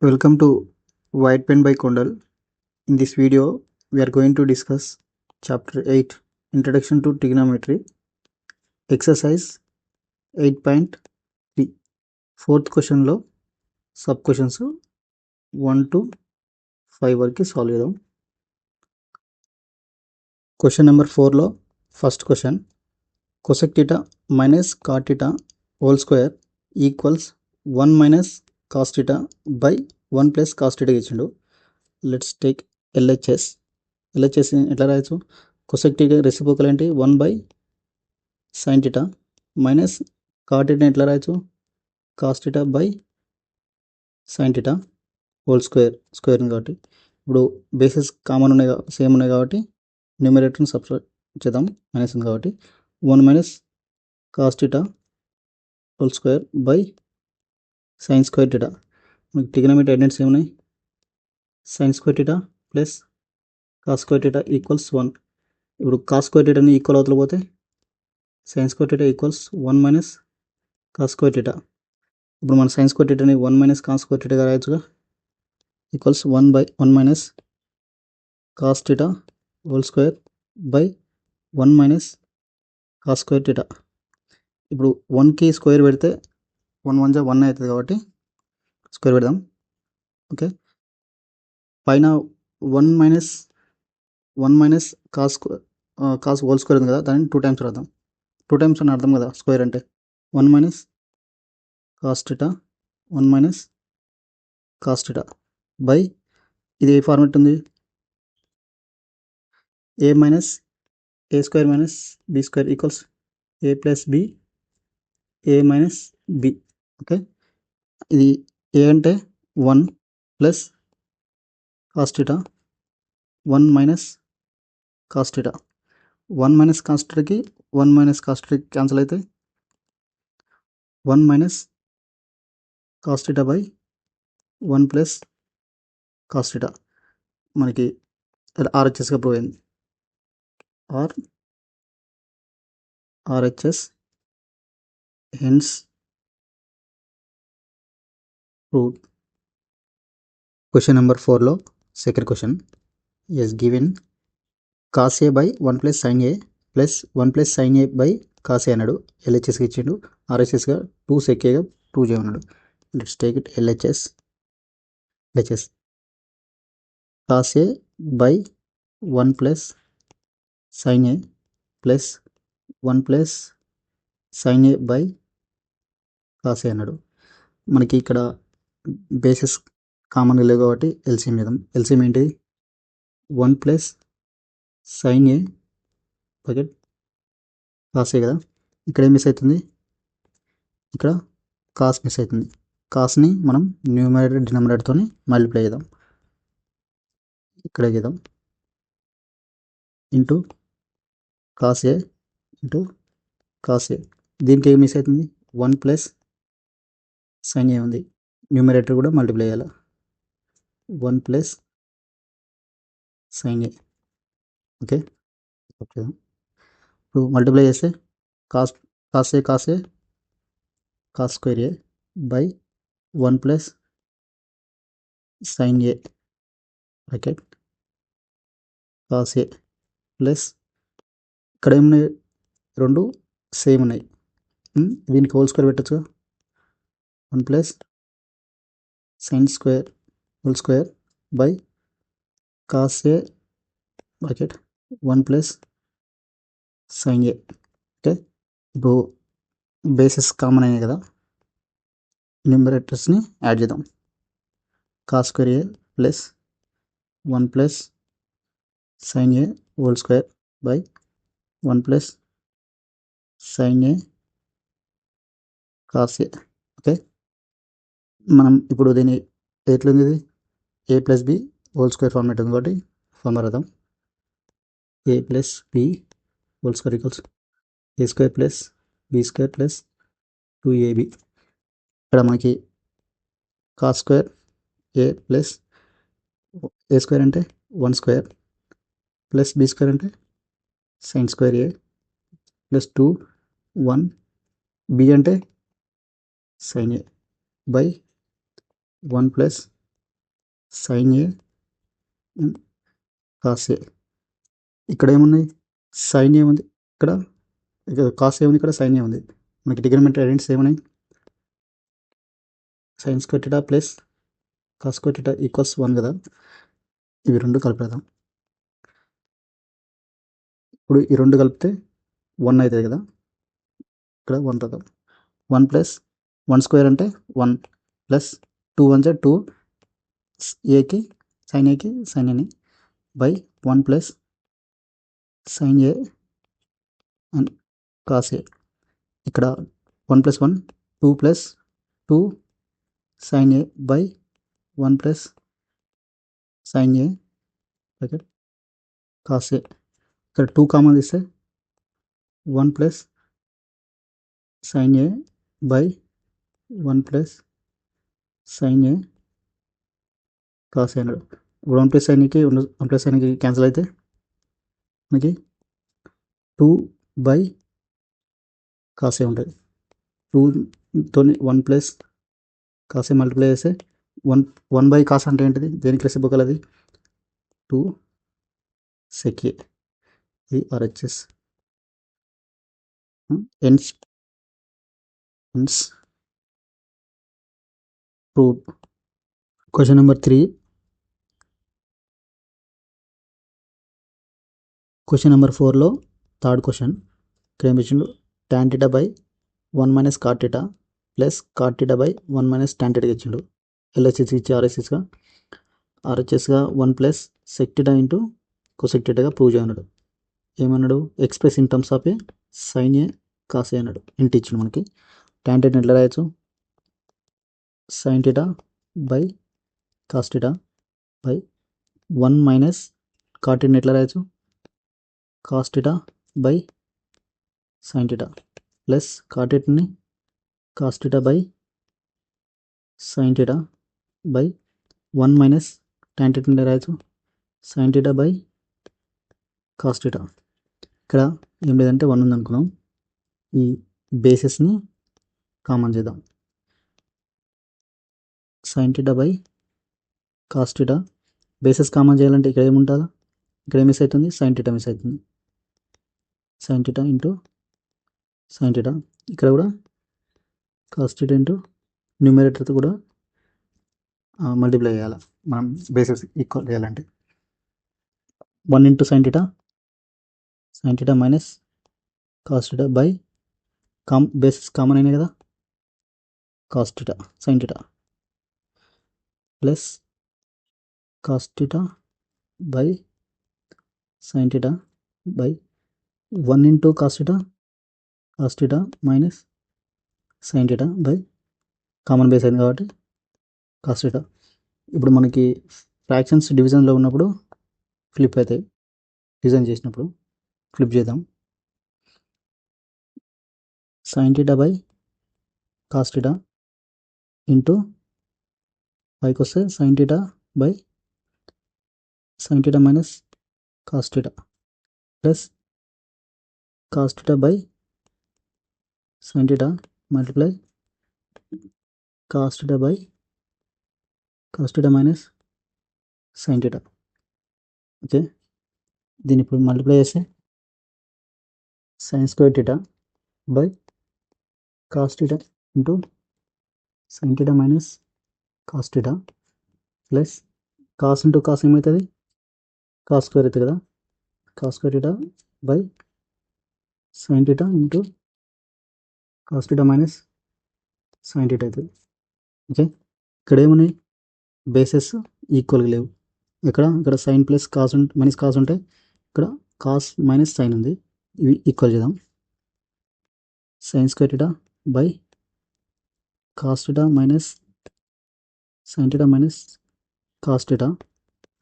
Welcome to White Pen by Kondal. In this video, we are going to discuss Chapter 8 Introduction to Trigonometry, Exercise 8.3. Fourth question లో sub questions 1 to 5 వరకు solve చేద్దాం. Question number 4లో first question cosec theta minus cot theta whole square equals 1 minus cos theta by 1 plus cos theta ఇచ్చిండు. Let's take LHS. LHS ఎట్లా రాయొచ్చు? cosec theta reciprocal ఏంటి? 1 by sin theta minus cot theta ఎట్లా రాయొచ్చు? cos theta by sin theta whole square కాబట్టి ఇప్పుడు basis common ఉన్నాయి, same ఉన్నాయి కాబట్టి న్యూమరేటర్ని సబ్స్టిట్యూట్ చేద్దాం. మైనస్ ఉంది కాబట్టి 1 minus cos theta whole square by sin square theta. మీకు ట్రిగనోమెట్రీ ఐడెంటిటీస్ ఏమున్నాయి? sin square theta plus cos square theta equals 1. ఇప్పుడు cos స్క్వేర్ thetaని ఈక్వల్ అవుతూ పోతే sin square theta equals 1 minus cos square theta. ఇప్పుడు మన sin స్క్వేర్ thetaని 1 minus cos square theta రాయొచ్చుగా, equals 1 minus cos theta whole square by 1 minus cos square theta. ఇప్పుడు 1కి స్క్వేర్ పెడితే 1 1 1 అవుతుంది కాబట్టి స్క్వేర్ పెడదాం. ఓకే, పైన 1 minus కాస్ హోల్ స్క్వేర్ ఉంది కదా, దాన్ని 2 times రాద్దాం. 2 times అని అర్థం కదా స్క్వేర్ అంటే. 1 minus cos theta 1 minus cos theta by ఇది ఏ ఫార్మెట్ ఉంది? a minus a square minus b square ఈక్వల్స్ a plus b a minus b. Okay, ఇది a అంటే 1 ప్లస్ cos theta 1 minus cos theta. 1 minus cos thetaకి 1 minus cos theta cancel అయితే 1 minus cos theta by 1 ప్లస్ cos theta మనకి RHSగా prove అయింది. RHS hence proved. Question number 4లో second question is given cos a by 1 plus sin a plus 1 plus sin a by cos a అన్నాడు. LHSగా ఇచ్చిండు. RHSగా 2 sec aగా prove చేయమన్నాడు. Let's take it LHS cos a by 1 plus sin a plus 1 plus sin a by cos a అన్నాడు. మనకి ఇక్కడ basis common లేవు కాబట్టి LCM చేద్దాం. LCM ఏంటి? 1 plus sin a bucket cos a కదా. ఇక్కడ ఏం మిస్ అవుతుంది? ఇక్కడ కాస్ మిస్ అవుతుంది. కాస్ని మనం న్యూమరేటర్ డినామినేటర్తో మల్టిప్లై చేద్దాం. ఇక్కడ చేద్దాం into cos a into cos a. దీనికి ఏం మిస్ అవుతుంది? 1 ప్లస్ sin a ఉంది. న్యూమరేటర్ కూడా మల్టిప్లై చేయాలి. 1 ప్లస్ sin a. ఓకే, ఇప్పుడు మల్టిప్లై చేస్తే cos a cos square a by 1 plus sin a bracket cos a plus ఇక్కడ ఏమున్నాయి? రెండు సేమ్ ఉన్నాయి. దీనికి హోల్ స్క్వేర్ పెట్టచ్చుగా. 1 plus sin square whole square by cos a bracket 1 plus sin a. Okay, ఇప్పుడు basis common అయినాయి కదా, న్యూమరేటర్స్ని add చేద్దాం. cos square a plus 1 plus sin a whole square by 1 plus sin a cos a. Okay, మనం ఇప్పుడు దీన్ని ఎట్లుంది? ఇది a plus b whole square format ఉంది కాబట్టి ఫార్ములా రాద్దాం. a plus b whole square equals a square plus b square plus 2ab. ఇక్కడ మనకి cos square a plus a square అంటే 1 స్క్వేర్ ప్లస్ b స్క్వేర్ అంటే sin square a plus 2 1 b అంటే sin a by 1 plus sign A and cos A. ఇక్కడ ఏమున్నాయి, sign ఏ ఉంది, ఇక్కడ cos A ఉంది, ఇక్కడ సైన్ ఏ ఉంది. మనకి ట్రిగనోమెట్రీ ఐడెంటిటీస్ ఏమున్నాయి, sign square theta plus cos square theta equals 1 కదా. ఇవి రెండు కలిపేద్దాం. ఇప్పుడు ఈ రెండు కలిపితే 1 అవుతుంది కదా, ఇక్కడ 1 రాద్దాం. 1 ప్లస్ 1 స్క్వేర్ అంటే 1 ప్లస్ 2 1 జా 2 ఏకి సైన్ ఏని by 1 plus sign A and cos A. ఇక్కడ 1 ప్లస్ 1 2 ప్లస్ 2 సైన్ ఏ by 1 plus sign A cos A. ఇక్కడ 2 కామన్ తీస్తే 1 plus sign A by 1 plus sign A cos A అన్నాడు. ఇప్పుడు 1 ప్లస్ సైన్కి 1 ప్లస్ సైన్కి క్యాన్సిల్ అయితే మనకి 2 బై కాస్ ఏ ఉంటుంది. 2తో 1 ప్లస్ కాస్ ఏ మల్టిప్లై చేస్తే 1 బై కాస్ అంటే ఏంటిది, దేనికి రెసిప్రోకల్ అది 2 sec ఏ. ఇది RHS. hence proved. Question number 3. Question number 4లో థర్డ్ క్వశ్చన్ ఇక్కడ ఏమి ఇచ్చిండు, tan theta by 1 minus cot theta plus cot theta by 1 minus tan theta ఇచ్చిండు. LHS ఇచ్చి RHSగా 1 plus sec theta into cosec thetaగా ప్రూవ్ చేయన్నాడు. ఏమన్నాడు, express in terms of A sine A cos A అన్నాడు. ఇంటి ఇచ్చిండు మనకి. tan theta ఎట్లా రాయొచ్చు, sine theta by cos theta by 1 minus cot theta ఎట్లా రాయొచ్చు, cos theta by sine theta plus cot thetaని cos theta by sine theta by 1 minus tan theta ఎట్లా రాయొచ్చు, sine theta by cos theta. ఇక్కడ ఏం లేదంటే 1 ఉంది అనుకున్నాం. ఈ బేసెస్ని కామన్ చేద్దాం. Sine theta by cos theta bases common చేయాలంటే ఇక్కడ ఏముంటుందా, ఇక్కడ మిస్ అవుతుంది, సైన్ theta మిస్ అవుతుంది. Sine theta into sine theta. ఇక్కడ కూడా కాస్ theta ఇంటూ న్యూమరేటర్తో కూడా మల్టిప్లై చేయాలి మనం బేసెస్ ఈక్వల్ చేయాలంటే. 1 into sine theta minus cos theta by bases common అయినాయి కదా, cos theta sine theta plus cos theta by sine theta by 1 into cos theta minus sine theta by common base అయింది కాబట్టి cos theta. ఇప్పుడు మనకి fractions డివిజన్లో ఉన్నప్పుడు flip అవుతాయి, division చేసినప్పుడు ఫ్లిప్ చేద్దాం. Sine theta by cos theta into పైకి వస్తే sine theta by sine theta minus cos theta plus cos theta by sine theta multiply cos theta by cos theta minus sine theta. Okay, దీన్ని ఇప్పుడు multiply చేస్తే sine square theta by cos theta into sine theta minus cos theta plus cos into cos ఏమవుతుంది, cos square అవుతుంది కదా, cos square theta by sine theta into cos theta minus sine theta అవుతుంది. Okay, ఇక్కడ ఏమున్నాయి, bases ఈక్వల్గా లేవు. ఇక్కడ sine plus cos minus cos ఉంటాయి, ఇక్కడ కాస్ మైనస్ సైన్ ఉంది. ఇవి ఈక్వల్ చేద్దాం. Sine square theta by cos theta minus sine theta minus cos theta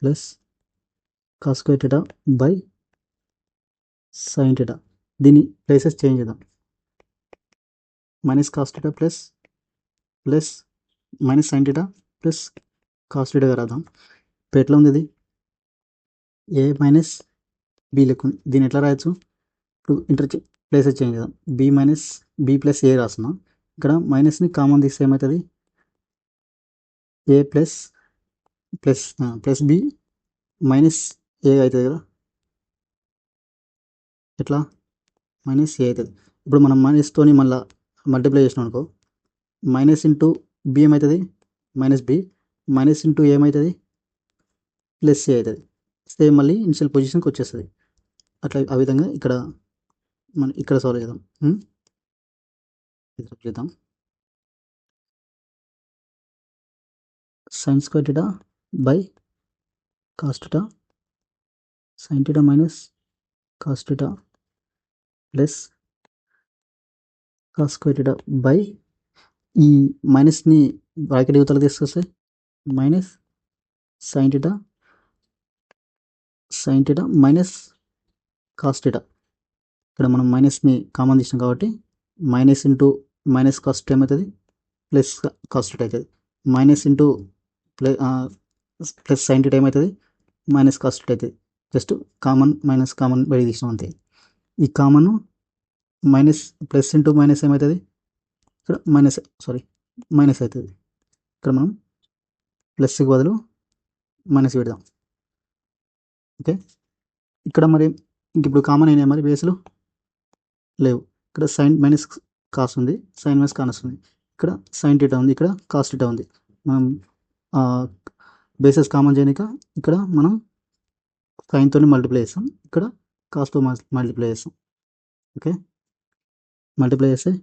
plus cos square theta by sine theta. దీని ప్లేసెస్ చేంజ్ చేద్దాం. Minus cos theta plus minus sine theta plus cos theta రాద్దాం. ఇప్పుడు ఎట్లా ఉంది, ఇది ఏ minus B లెక్క ఉంది. దీన్ని ఎట్లా రాయొచ్చు, ఇప్పుడు ప్లేసెస్ చేంజ్ చేద్దాం. బి మైనస్ బి ప్లస్ ఏ రాస్తున్నాం. ఇక్కడ మైనస్ని కామన్ తీస్తే ఏమవుతుంది, ఏ ప్లస్ ప్లస్ బి మైనస్ ఏ అవుతుంది కదా, ఎట్లా మైనస్ ఏ అవుతుంది. ఇప్పుడు మనం మైనస్తోని మళ్ళీ మల్టిప్లై చేసినాం అనుకో, మైనస్ ఇంటూ బి ఏమవుతుంది మైనస్ బి, మైనస్ ఇంటూ ఏమవుతుంది ప్లస్ ఏ అవుతుంది. సేమ్ మళ్ళీ ఇనిషియల్ పొజిషన్కి వచ్చేస్తుంది. అట్లా ఆ విధంగా ఇక్కడ మనం ఇక్కడ సాల్వ్ చేద్దాం. చేద్దాం. Sine square theta by cos theta sine theta minus cos theta plus cos square theta by ఈ మైనస్ని బ్రాకెట్ యువతల తీసుకొస్తే minus sign theta minus cos theta. ఇక్కడ మనం మైనస్ని కామన్ తీసినాం కాబట్టి minus into minus cos theta ఏమవుతుంది ప్లస్ కాస్ థీటా అవుతుంది. Minus into plus sine theta ఏమవుతుంది మైనస్ కాస్ థీటా అవుతుంది. జస్ట్ కామన్ మైనస్ కామన్ బయట తీసినాం అంతే. ఈ common minus plus into minus ఏమవుతుంది ఇక్కడ మైనస్ అవుతుంది. ఇక్కడ మనం ప్లస్కి బదులు మైనస్ పెడదాం. ఓకే, ఇక్కడ మరి ఇంక ఇప్పుడు కామన్ అయినాయి మరి బేస్లు లేవు. ఇక్కడ సైన్ మైనస్ కాస్ ఉంది, సైన్ మైనస్ కానస్ ఉంది, ఇక్కడ సైన్ థీటా ఉంది, ఇక్కడ కాస్ థీటా ఉంది. మనం బేసెస్ కామన్ చేయనిక ఇక్కడ మనం సైన్తో మల్టిప్లై చేస్తాం, ఇక్కడ కాస్తో మల్టిప్లై చేస్తాం. ఓకే, మల్టిప్లై చేస్తే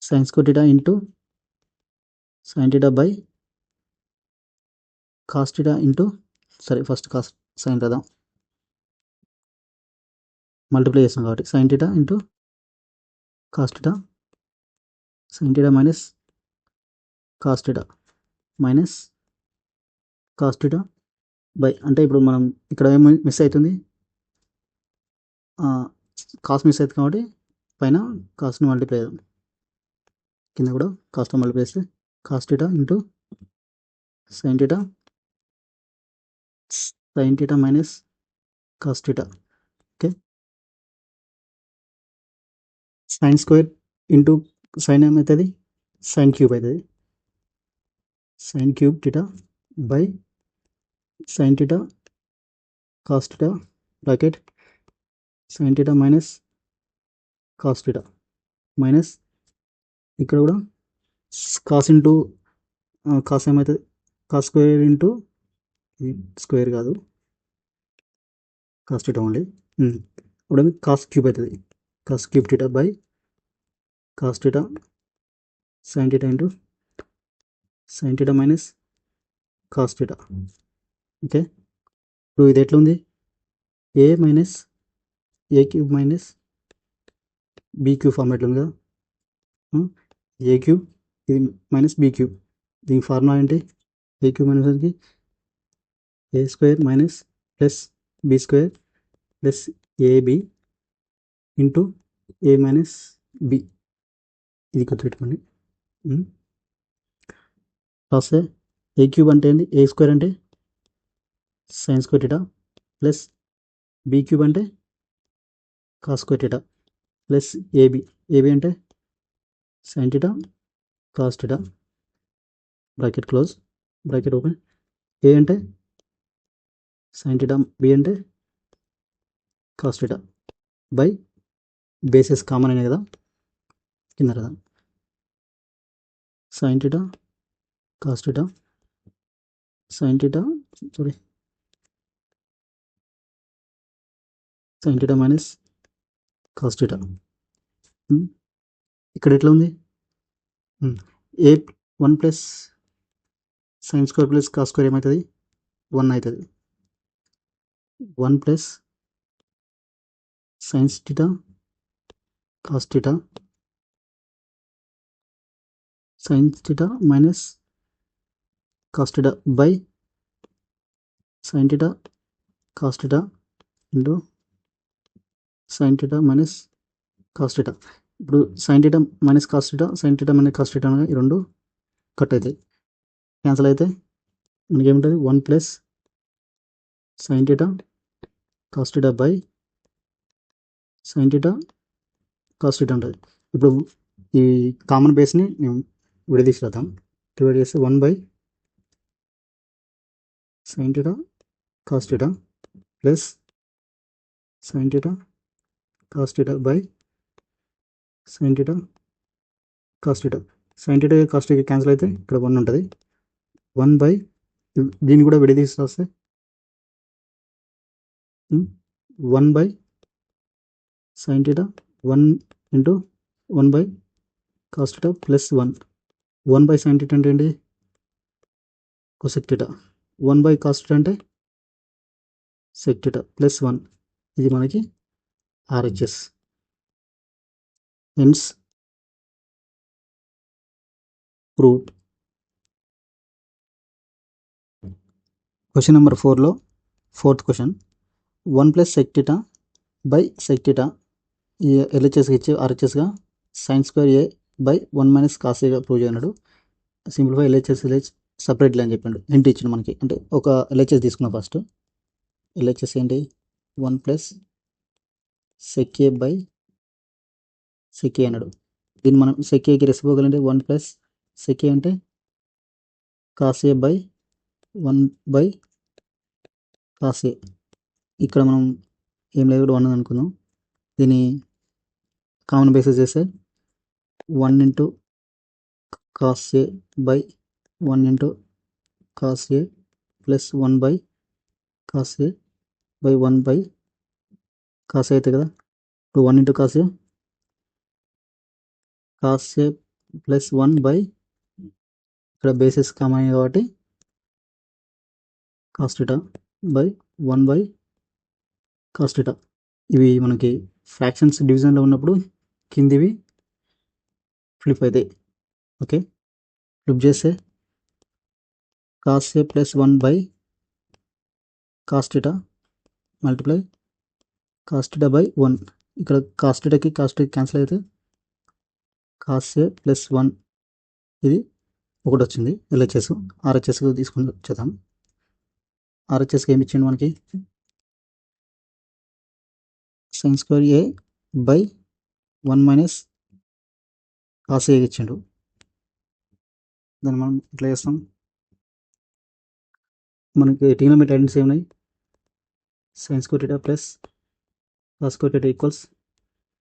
sine square theta into sine theta by cos theta into first cos sign రాద్దాం, మల్టిప్లై చేస్తాం కాబట్టి sine theta into cos theta sine theta minus cos theta minus cos theta by, అంటే ఇప్పుడు మనం ఇక్కడ ఏం మిస్ అవుతుంది కాస్ మిస్ అవుతుంది కాబట్టి పైన కాస్ట్ని మల్టిప్లై చేద్దాం, కింద కూడా కాస్ట్తో మల్టిప్లై చేస్తే cos theta into sine theta minus cos theta. Okay, sine square into sine ఏమవుతుంది సైన్ క్యూబ్ అవుతుంది, sine cube theta by sine theta cos theta bracket sign theta minus cos theta minus ఇక్కడ కూడా cos into cos ఏమవుతుంది cos square into square కాదు cos theta only, ఇప్పుడు cos cube అవుతుంది, cos cube theta by cos theta sine theta into sine theta minus cos theta. Okay, ఇప్పుడు ఇది ఎట్లుంది A minus A cube minus B cube ఫార్మేట్లో ఉంది కదా, A cube ఇది మైనస్ బీ క్యూబ్, దీని ఫార్ములా ఏంటి ఏ క్యూబ్ మైనస్కి A square minus plus B square plus A B into A minus B, ఇది గుర్తుపెట్టుకోండి. రాస్తే ఏ క్యూబ్ అంటే ఏంటి ఏ స్క్వేర్ అంటే sine square theta plus B cube అంటే cos square theta plus A B అంటే sine theta cos theta bracket close bracket open, ఏ అంటే sine theta B అంటే cos theta by bases common అయినాయి కదా కింద కదా sine theta cos theta sine theta sine theta minus cos theta. ఇక్కడ ఎట్లా ఉంది ఏ 1 plus sine square plus cos square ఏమవుతుంది 1 అవుతుంది, 1 plus sines theta cos theta sines theta minus cos theta by sine theta cos theta into sine theta minus cos theta. ఇప్పుడు sine theta minus cos theta sine theta minus cos theta ఈ రెండు cut అవుతాయి, cancel అయితే మనకి ఏముంటుంది 1 plus sign theta cos theta by sine theta cos theta ఉంటుంది. ఇప్పుడు ఈ కామన్ బేస్ని మేము విడదీసి రాద్దాం, డివైడ్ చేస్తే 1 by sin theta cos theta plus sin theta cos theta by sin theta cos theta. sin theta cos theta cancel అయితే ఇక్కడ 1 ఉంటుంది. 1 బై దీన్ని కూడా విడదీసి వస్తే 1 by sin theta 1 into 1 by cos theta plus 1. 1 by sin theta అంటే ఏంటి? cosec theta. 1 by cos theta అంటే sec theta ప్లస్ 1. ఇది మనకి RHS. Hence proved. Question number 4లో fourth question 1 plus sec theta by sec theta ఈ ఎల్హెచ్ఎస్కి ఇచ్చి ఆర్హెచ్ఎస్గా sin square a by 1 minus cos ఏగా ప్రూవ్ చేయన్నాడు. సింప్లిఫై ఎల్హెచ్ఎస్ సపరేట్లీ అని చెప్పాడు. హింట్ ఇచ్చిన మనకి. అంటే ఒక ఎల్హెచ్ఎస్ తీసుకున్నాం. ఫస్ట్ ఎల్హెచ్ఎస్ ఏంటి? 1 plus sec a by sec a అన్నాడు. దీన్ని మనం sec aకి రెసిపోగల్ అంటే 1 ప్లస్ sec a అంటే cos a by 1 by cos A. ఇక్కడ మనం ఏం లేదు 1 అనుకుందాం. దీన్ని కామన్ బేసిస్ చేస్తే 1 into cos a by 1 into cos a plus 1 by cos a by 1 by cos ఏ అవుతుంది కదా. ఇప్పుడు 1 into cos a plus 1 by ఇక్కడ బేసిస్ కామన్ అయ్యింది కాబట్టి cos theta by 1 by cos theta. ఇవి మనకి ఫ్రాక్షన్స్ డివిజన్లో ఉన్నప్పుడు కిందివి ఫ్లిప్ అవుతాయి. ఓకే, ఫ్లిప్ చేస్తే cos a plus 1 by cos theta multiply cos theta by 1. ఇక్కడ కాస్ థీటాకి క్యాన్సిల్ అయితే కాస్ ఏ ప్లస్ 1 ఇది ఒకటి వచ్చింది. ఎల్హెచ్ఎస్ ఆర్హెచ్ఎస్ తీసుకుని వచ్చేద్దాం. ఆర్హెచ్ఎస్కి ఏమి ఇచ్చిండు మనకి? sin square A by 1 minus cos ఏ ఇచ్చిండు. దాన్ని మనం ఇట్లా చేస్తాం. మనకి ట్రిగ్నోమెట్రీ ఐడెంటిటీస్ ఏమున్నాయి? sin square theta plus cos square theta equals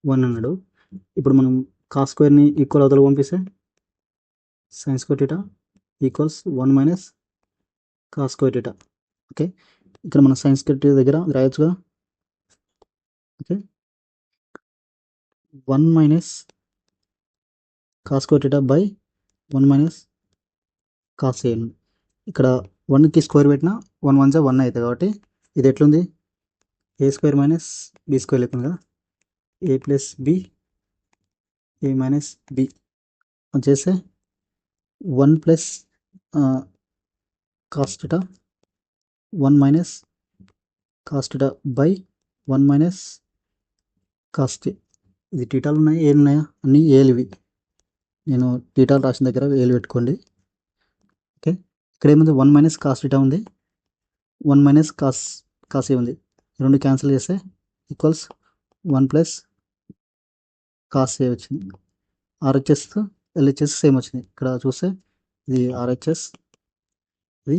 1 అన్నాడు. ఇప్పుడు మనం కాస్ స్క్వేర్ని ఈక్వల్ అవతల పంపిస్తే sin square theta equals 1 minus cos square theta. Okay, ఇక్కడ మన sin స్క్వేర్ థీటా దగ్గర రాయొచ్చుగా. Okay, 1 minus cos square theta by 1 minus cos A. ఇక్కడ 1కి స్క్వేర్ పెట్టినా 1 1 1 అవుతుంది కాబట్టి ఇది ఎట్లుంది? ఏ స్క్వేర్ మైనస్ బి స్క్వేర్ అవుతుంది కదా. A plus B A minus B వచ్చేస్తే 1 plus cos theta 1 minus cos theta by 1 minus cos T. ఇది టీటాలు ఉన్నాయి, ఏలు ఉన్నాయా? అన్నీ ఏలు. ఇవి నేను టీటాలు రాసిన దగ్గర ఏలు పెట్టుకోండి. ఓకే, ఇక్కడ ఏముంది? 1 మైనస్ కాస్ థీటా ఉంది, 1 మైనస్ కాస్ ఏ ఉంది. రెండు క్యాన్సిల్ చేస్తే ఈక్వల్స్ 1 ప్లస్ కాస్ ఏ వచ్చింది. ఆర్హెచ్ఎస్ ఎల్హెచ్ఎస్ సేమ్ వచ్చింది. ఇక్కడ చూస్తే ఇది ఆర్హెచ్ఎస్, ఇది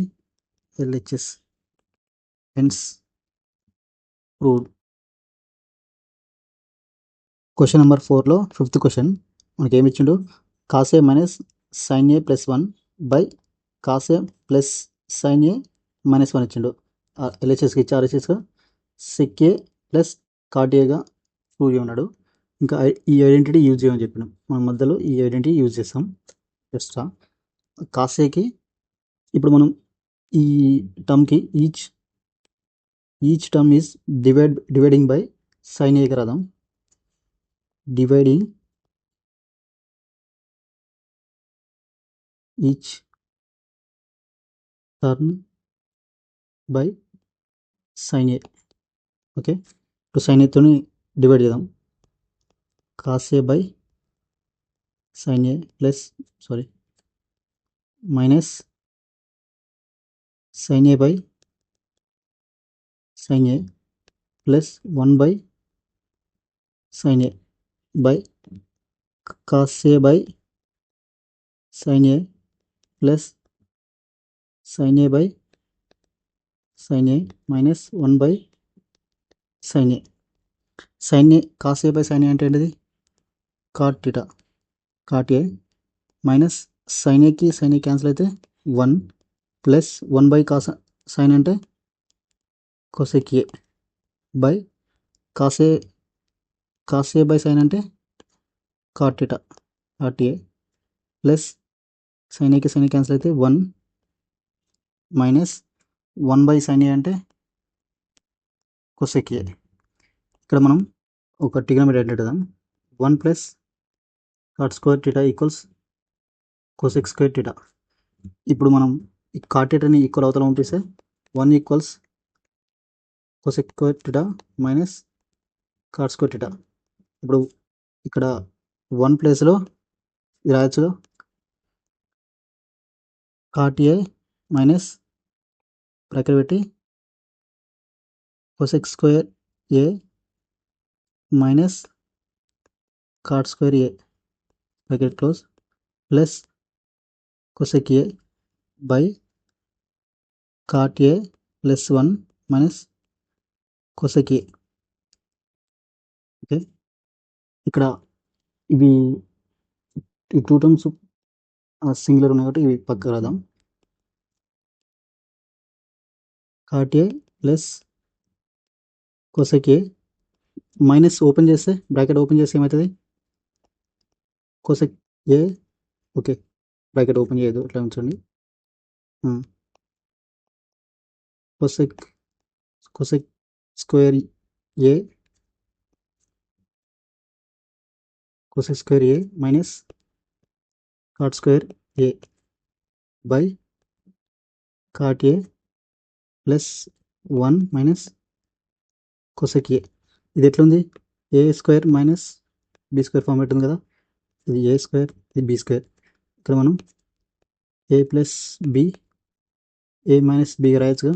LHS. Hence proved. Question number 4లో ఫిఫ్త్ క్వశ్చన్ మనకి ఏమి ఇచ్చిండు? Cos a minus sin a plus 1 by cos a plus sign a minus 1 ఇచ్చిండు. ఎల్హెచ్ఎస్కి ఇచ్చి ఆర్హెచ్ఎస్గా సెక్ ఏ ప్లస్ కాట్ ఏగా ప్రూవ్ చేయమన్నాడు. ఇంకా ఈ ఐడెంటిటీ యూజ్ చేయమని చెప్పినాం. మనం మధ్యలో ఈ ఐడెంటిటీ యూజ్ చేస్తాం. ఎక్స్ట్రా కాస్ ఏకి ఇప్పుడు మనం ఈ టర్మ్కి each term is dividing by sin ఏకి రాదాం. Dividing each term by sin a. Okay, ఇప్పుడు సైన్ ఏతో డివైడ్ చేద్దాం. Cos a by sin a plus minus sin A by sin a plus 1 by sin A by cos a by sin a plus sign A by sin a minus 1 by sin a. sin a cos a by sin a అంటే ఏంటిది? cot theta. cot a minus sin aకి sin a cancel అయితే 1 plus 1 by cos sin అంటే cosec a by cos a by sin అంటే cot theta. cot a plus sin aకి sin a cancel అయితే 1 minus 1 by sin a అంటే cosec a. ఇక్కడ మనం ఒక trigonometry ఎట్లా 1 plus cot square theta equals cosec square theta. ఇప్పుడు మనం ఈ cot thetaని ఈక్వల్ అవతల పంపిస్తే 1 equals cosec square theta minus cot square theta. ఇప్పుడు ఇక్కడ 1 ప్లేస్లో ఇది రాయొచ్చుగా cot a మైనస్ బ్రాకెట్ పెట్టి cosec square a minus cot square a bracket close plus cosec a by cot a plus 1 minus cosec a. Okay, ఇక్కడ ఇవి ఈ 2 terms singular ఉన్నాయి కాబట్టి ఇవి పక్కకు రాద్దాం. cot a plus cosec a minus open చేస్తే బ్రాకెట్ ఓపెన్ చేస్తే ఏమవుతుంది? cosec a. Okay, bracket open చేయదు, ఇట్లా ఉంచండి. cosec square a cosec square a minus cot square a by cot a plus 1 minus cosec a. ఇది ఎట్లుంది? ఏ square minus B square format ఉంది కదా, ఇది ఏ స్క్వేర్, ఇది బి స్క్వేర్. ఇక్కడ మనం a plus B, A minus b రాయొచ్చుగా.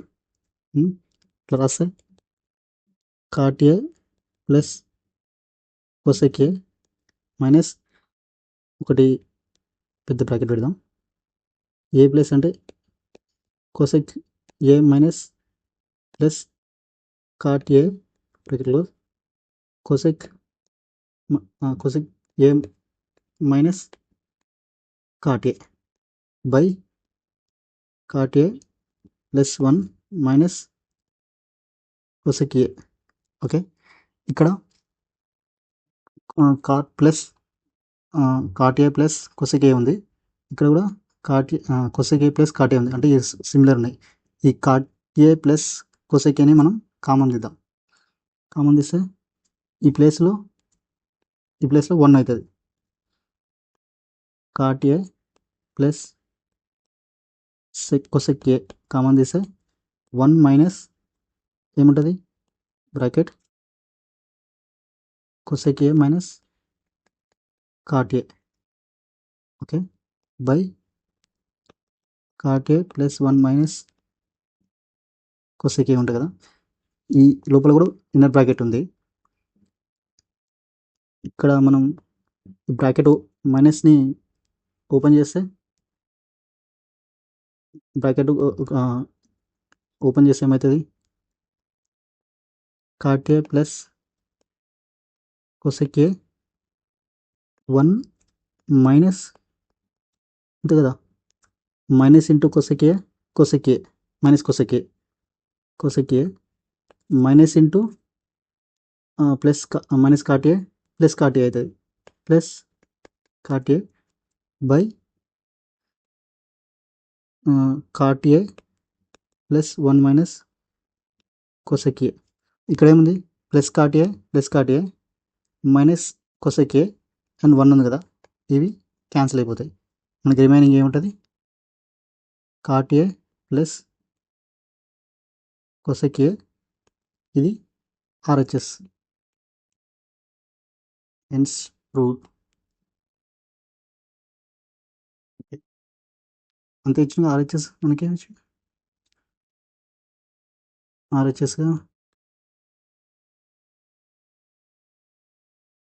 ఇట్లా రాస్తే cot a plus cosec a minus ఒకటి పెద్ద బ్రాకెట్ పెడదాం. ఏ ప్లస్ అంటే cosec a minus plus cot a బ్రాకెట్లో cosec a minus cot a by cot a plus 1 minus cosec a. Okay, ఇక్కడ cot plus cot a plus cosec a ఉంది, ఇక్కడ కూడా cosec a plus cot a ఉంది, అంటే similar ఉన్నాయి. ఈ cot a plus cosec a ని మనం కామన్ తీద్దాం. కామన్ తీస్తే ఈ ప్లేస్లో 1 అవుతుంది. cot a plus cosec a common తీస్తే 1 మైనస్ ఏముంటుంది bracket cosec a minus cot a. Okay, by cot a plus 1 minus cosec a ఉంటుంది కదా. ఈ లోపల కూడా ఇన్నర్ బ్రాకెట్ ఉంది. ఇక్కడ మనం ఈ బ్రాకెట్ మైనస్ని ఓపెన్ చేస్తే బ్రాకెట్ ఓపెన్ చేస్తే ఏమవుతుంది? cot a plus cosec a 1 minus అంతే కదా, minus into cosec a minus cosec a minus into plus minus cot a plus cot a అవుతుంది. Plus cot a by cot a plus 1 minus cosec a. ఇక్కడ ఏముంది? Plus cot a minus cosec a and 1 ఉంది కదా, ఇవి cancel అయిపోతాయి. మనకి remaining ఏముంటుంది? cot a plus cosec a, ఇది RHS, హెన్స్ ప్రూవ్డ్. అంతే ఇచ్చింది RHS. మనకి RHSగా